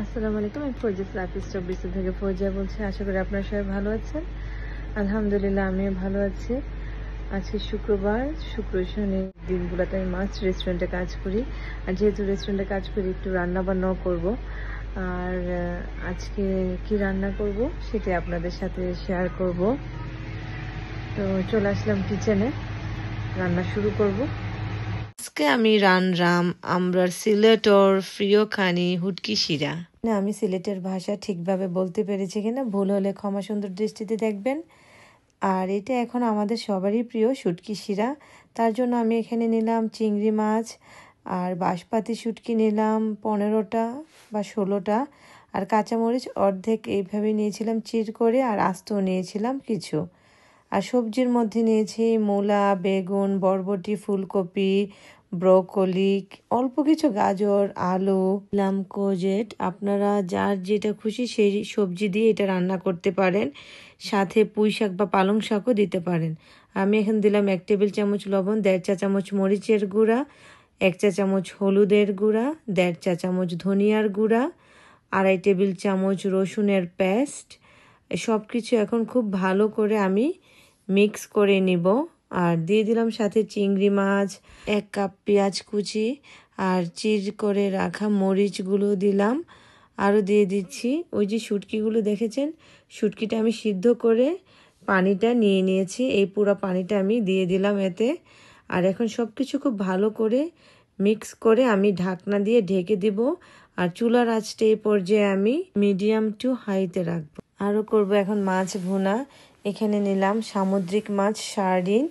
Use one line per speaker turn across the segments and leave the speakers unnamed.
আসসালামু আলাইকুম। আমি ফৌজিয়া লাইফস্টাইল বিসি থেকে ফৌজিয়া বলছি। আশা করি আপনারা সবাই ভালো আছেন। আলহামদুলিল্লাহ আমিও ভালো আছি। আজকে শুক্রবার, শুক্র শনি দিনগুলোতে আমি মাছ রেস্টুরেন্টে কাজ করি। আর যেহেতু রেস্টুরেন্টে কাজ করি একটু রান্না বান্নাও করবো। আর আজকে কি রান্না করব সেটা আপনাদের সাথে শেয়ার করব। তো চলে আসলাম কিচেনে, রান্না শুরু করব। আজকে আমি রানরাম আমরা সিলেটর প্রিয় খানি হুটকি শিরা। আমি সিলেটের ভাষা ঠিকভাবে বলতে পেরেছি কিনা, ভুল হলে ক্ষমা সুন্দর দৃষ্টিতে দেখবেন। আর এটা এখন আমাদের সবারই প্রিয় শুটকি শিরা। তার জন্য আমি এখানে নিলাম চিংড়ি মাছ আর বাঁশপাতি শুটকি নিলাম 15টা বা 16টা, আর কাঁচামরিচ অর্ধেক এইভাবে নিয়েছিলাম চির করে, আর আস্তও নিয়েছিলাম কিছু। আর সবজির মধ্যে নিয়েছি মূলা, বেগুন, বরবটি, ফুলকপি, ব্রোকলি, অল্প কিছু গাজর, আলু, কোজেট। আপনারা যার যেটা খুশি সেই সবজি দিয়ে এটা রান্না করতে পারেন। সাথে পুঁই শাক বা পালং শাকও দিতে পারেন। আমি এখানে দিলাম 1 টেবিল চামচ লবণ, 1.5 চা চামচ মরিচের গুঁড়া, 1 চা চামচ হলুদের গুঁড়া, 1.5 চা চামচ ধনিয়ার গুঁড়া, 2.5 টেবিল চামচ রসুনের পেস্ট। সব কিছু এখন খুব ভালো করে আমি মিক্স করে নিব। আর দিয়ে দিলাম সাথে চিংড়ি মাছ, 1 কাপ পেঁয়াজ কুচি, আর চির করে রাখা মরিচগুলো দিলাম। আরও দিয়ে দিচ্ছি ওই যে শুটকিগুলো দেখেছেন, শুটকিটা আমি সিদ্ধ করে পানিটা নিয়ে নিয়েছি, এই পুরো পানিটা আমি দিয়ে দিলাম এতে। আর এখন সব কিছু খুব ভালো করে মিক্স করে আমি ঢাকনা দিয়ে ঢেকে দিব। আর চুলার আঁচটা এই পর্যায়ে আমি মিডিয়াম টু হাইতে রাখবো। আরও করব এখন মাছ ভুনা। এখানে নিলাম সামুদ্রিক মাছ, সার্ডিন,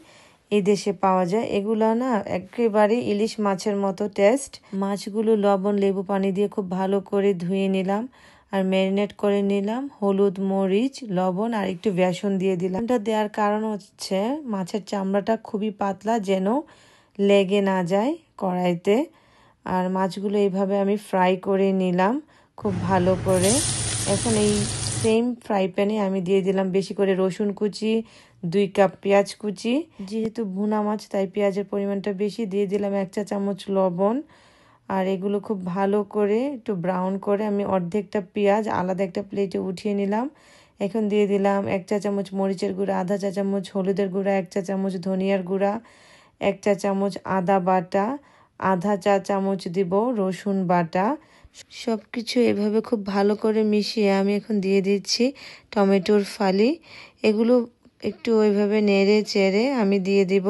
এই দেশে পাওয়া যায়। এগুলো না একেবারে ইলিশ মাছের মতো টেস্ট। মাছগুলো লবণ লেবু পানি দিয়ে খুব ভালো করে ধুয়ে নিলাম আর ম্যারিনেট করে নিলাম। হলুদ, মরিচ, লবণ আর একটু বেসন দিয়ে দিলাম। এটা দেওয়ার কারণ হচ্ছে মাছের চামড়াটা খুবই পাতলা, যেন লেগে না যায় কড়াইতে। আর মাছগুলো এইভাবে আমি ফ্রাই করে নিলাম খুব ভালো করে। এখন এই সেম ফ্রাই প্যানে আমি দিয়ে দিলাম বেশি করে রসুন কুচি, 2 কাপ পেঁয়াজ কুচি। যেহেতু ভুনা মাছ তাই পেঁয়াজের পরিমাণটা বেশি, দিয়ে দিলাম 1 চা চামচ লবণ। আর এগুলো খুব ভালো করে একটু ব্রাউন করে আমি অর্ধেকটা পেঁয়াজ আলাদা একটা প্লেটে উঠিয়ে নিলাম। এখন দিয়ে দিলাম 1 চা চামচ মরিচের গুঁড়া, 1/2 চা চামচ হলুদের গুঁড়া, 1 চা চামচ ধনিয়ার গুঁড়া, 1 চা চামচ আদা বাটা, 1/2 চা চামচ দিব রসুন বাটা। সব কিছু এভাবে খুব ভালো করে মিশিয়ে আমি এখন দিয়ে দিচ্ছি টমেটোর ফালি। এগুলো একটু ওইভাবে নেড়ে চেড়ে আমি দিয়ে দিব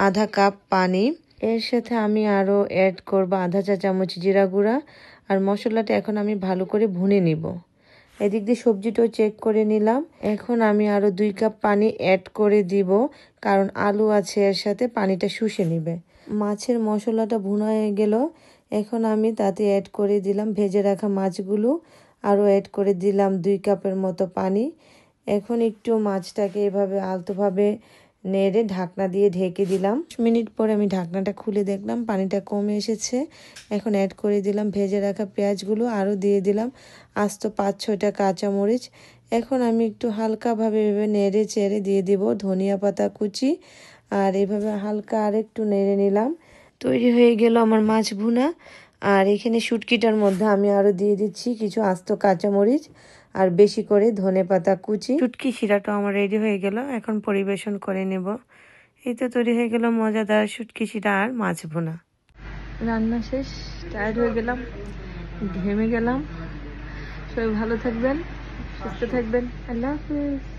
1/2 কাপ পানি। এর সাথে আমি আরও অ্যাড করব 1/2 চা চামচ জিরা গুঁড়া। আর মশলাটা এখন আমি ভালো করে ভুনে নিব। এদিক দিয়ে সবজিটাও চেক করে নিলাম। এখন আমি আরও 2 কাপ পানি অ্যাড করে দিব, কারণ আলু আছে এর সাথে, পানিটা শুষে নিবে। মাছের মশলাটা ভুনা হয়ে গেল। এখন আমি তাতে অ্যাড করে দিলাম ভেজে রাখা মাছগুলো, আরও অ্যাড করে দিলাম 2 কাপের মতো পানি। এখন একটু মাছটাকে এভাবে আলতোভাবে নেড়ে ঢাকনা দিয়ে ঢেকে দিলাম। 10 মিনিট পরে আমি ঢাকনাটা খুলে দেখলাম পানিটা কমে এসেছে। এখন অ্যাড করে দিলাম ভেজে রাখা পেঁয়াজগুলো, আরও দিয়ে দিলাম আস্ত 5-6টা কাঁচামরিচ। এখন আমি একটু হালকাভাবে এভাবে নেড়ে চেড়ে দিয়ে দিব ধনিয়া পাতা কুচি, আর এভাবে হালকা আরেকটু নেড়ে নিলাম। তৈরি হয়ে গেল আমার মাছ ভুনা। আর এখানে শুটকিটার মধ্যে আমি আরও দিয়ে দিচ্ছি কিছু আস্ত কাঁচামরিচ আর বেশি করে ধনেপাতা কুচি। শুটকি শিরাটা আমার রেডি হয়ে গেল, এখন পরিবেশন করে নেব। এই তো তৈরি হয়ে গেল মজাদার শুটকি শিরা আর মাছ ভুনা। রান্না শেষ, টায়ার্ড হয়ে গেলাম, ঘেমে গেলাম। সবাই ভালো থাকবেন, সুস্থ থাকবেন। আল্লাহ হাফেজ।